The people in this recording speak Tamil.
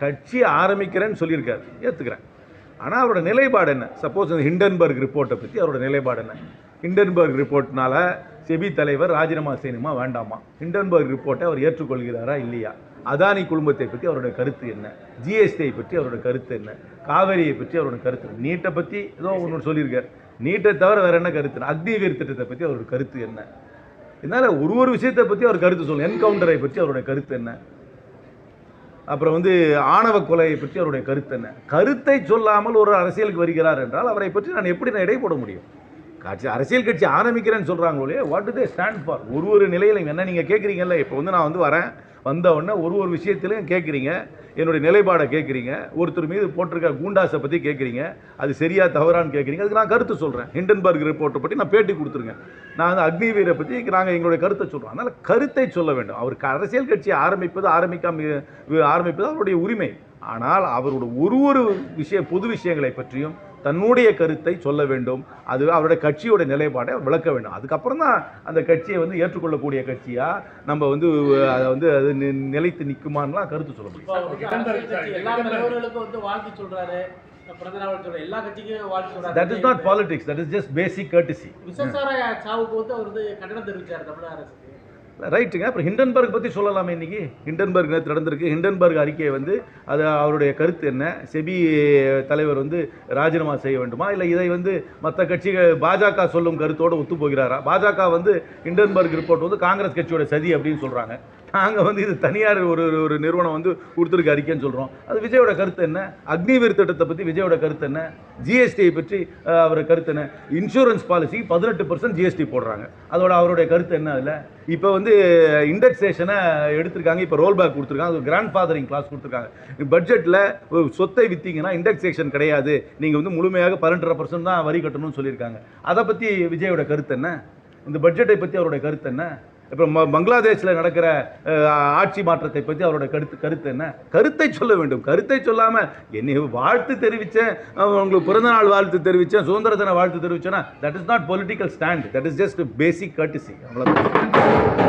கட்சி ஆரம்பிக்கிறேன்னு சொல்லியிருக்காரு, ஏற்றுக்கிறேன். ஆனால் அவரோட நிலைப்பாடு என்ன? சப்போஸ் இந்த ஹிண்டன்பர்க் ரிப்போர்ட்டை பற்றி அவரோட நிலைப்பாடு என்ன? ஹிண்டன்பர்க் ரிப்போர்ட்னால செபி தலைவர் ராஜினாமா செய்யணுமா வேண்டாமா? ஹிண்டன்பர்க் ரிப்போர்ட்டை அவர் ஏற்றுக்கொள்கிறாரா இல்லையா? அதானி குழுமத்தை பற்றி அவருடைய கருத்து என்ன? ஜிஎஸ்டியை பற்றி அவரோட கருத்து என்ன? காவேரியை பற்றி அவரோட கருத்து என்ன? நீட்டை பற்றி ஏதோ ஒன்று சொல்லியிருக்கார். நீட்டை தவிர வேறு என்ன கருத்து? அக்னிவீர் திட்டத்தை பற்றி அவரோட கருத்து என்ன? இதனால் ஒரு விஷயத்தை பற்றி அவர் கருத்து சொல்லணும். என்கவுண்டரை பற்றி அவருடைய கருத்து என்ன? அப்புறம் ஆணவ கொலையை பற்றி அவருடைய கருத்து என்ன? கருத்தை சொல்லாமல் ஒரு அரசியலுக்கு வருகிறார் என்றால் அவரை பற்றி நான் எப்படி இடை போட முடியும்? அரசியல் கட்சி ஆரம்பிக்கிறேன்னு சொல்கிறாங்களே, what to they stand for? ஒரு நிலையிலையும் என்ன நீங்கள் கேட்குறீங்கல்ல, இப்போ நான் வரேன், வந்த உடனே ஒரு விஷயத்திலையும் கேட்குறீங்க, என்னுடைய நிலைப்பாடை கேட்குறீங்க, ஒருத்தர் மீது போட்டிருக்க கூண்டாஸை பற்றி கேட்குறீங்க, அது சரியா தவறான்னு கேட்குறீங்க. அதுக்கு நான் கருத்து சொல்கிறேன். ஹிண்டன்பர்க் ரிப்போர்ட்டை பற்றி நான் பேட்டி கொடுத்துருங்க. நான் அக்னிவீரை பற்றி நாங்கள் எங்களுடைய கருத்தை சொல்கிறோம். அதனால் கருத்தை சொல்ல வேண்டும். அவருக்கு அரசியல் கட்சியை ஆரம்பிப்பது அவருடைய உரிமை. ஆனால் அவரோட ஒரு பொது விஷயங்களை பற்றியும் தன்னுடைய கருத்தை சொல்ல வேண்டும். அது அவருடைய கட்சியோட நிலைப்பாடை விளக்க வேண்டும். அதுக்கப்புறம் தான் அந்த கட்சியை ஏற்றுக்கொள்ளக்கூடிய கட்சியா நம்ம அதை அது நிலைத்து நிற்குமான்லாம் கருத்து சொல்ல முடியும். That is not politics. That is just basic courtesy. ரைட்டுங்க. அப்புறம் ஹிண்டன்பர்க் பற்றி சொல்லலாமே. இன்றைக்கி ஹிண்டன்பர்க் நேற்று நடந்திருக்கு. ஹிண்டன்பர்க் அறிக்கையை அது அவருடைய கருத்து என்ன? செபி தலைவர் ராஜினாமா செய்ய வேண்டுமா, இல்லை இதை மற்ற கட்சிகள் பாஜக சொல்லும் கருத்தோடு ஒத்து போகிறாரா? பாஜக ஹிண்டன்பர்க் ரிப்போர்ட் காங்கிரஸ் கட்சியோட சதி அப்படின்னு சொல்கிறாங்க. நாங்கள் இது தனியார் ஒரு நிறுவனம் கொடுத்துருக்க அறிக்கைன்னு சொல்கிறோம். அது விஜயோட கருத்து என்ன? அக்னிவீர் திட்டத்தை பற்றி விஜயோட கருத்து என்ன? ஜிஎஸ்டியை பற்றி அவர் கருத்து என்ன? இன்சூரன்ஸ் பாலிசி 18% ஜிஎஸ்டி போடுறாங்க, அதோட அவருடைய கருத்து என்ன? அதில் இப்போ இண்டெக்ஸேஷனை எடுத்திருக்காங்க, இப்போ ரோல் பேக் கொடுத்துருக்காங்க, கிராண்ட் ஃபாதரிங் கிளாஸ் கொடுத்துருக்காங்க. பட்ஜெட்டில் சொத்தை விற்றீங்கன்னா இண்டெக்ஸேஷன் கிடையாது, நீங்கள் முழுமையாக 12.5% தான் வரி கட்டணும்னு சொல்லியிருக்காங்க. அதை பற்றி விஜயோட கருத்து என்ன? இந்த பட்ஜெட்டை பற்றி அவருடைய கருத்து என்ன? இப்போ பங்களாதேஷில் நடக்கிற ஆட்சி மாற்றத்தை பற்றி அவரோட கருத்து என்ன? கருத்தை சொல்ல வேண்டும். கருத்தை சொல்லாமல் என்னை வாழ்த்து தெரிவித்தேன், உங்களுக்கு பிறந்தநாள் வாழ்த்து தெரிவித்தேன், சுதந்திர தின வாழ்த்து தெரிவித்தேன்னா that is not political stand. That is just basic courtesy. அவ்வளோதான்.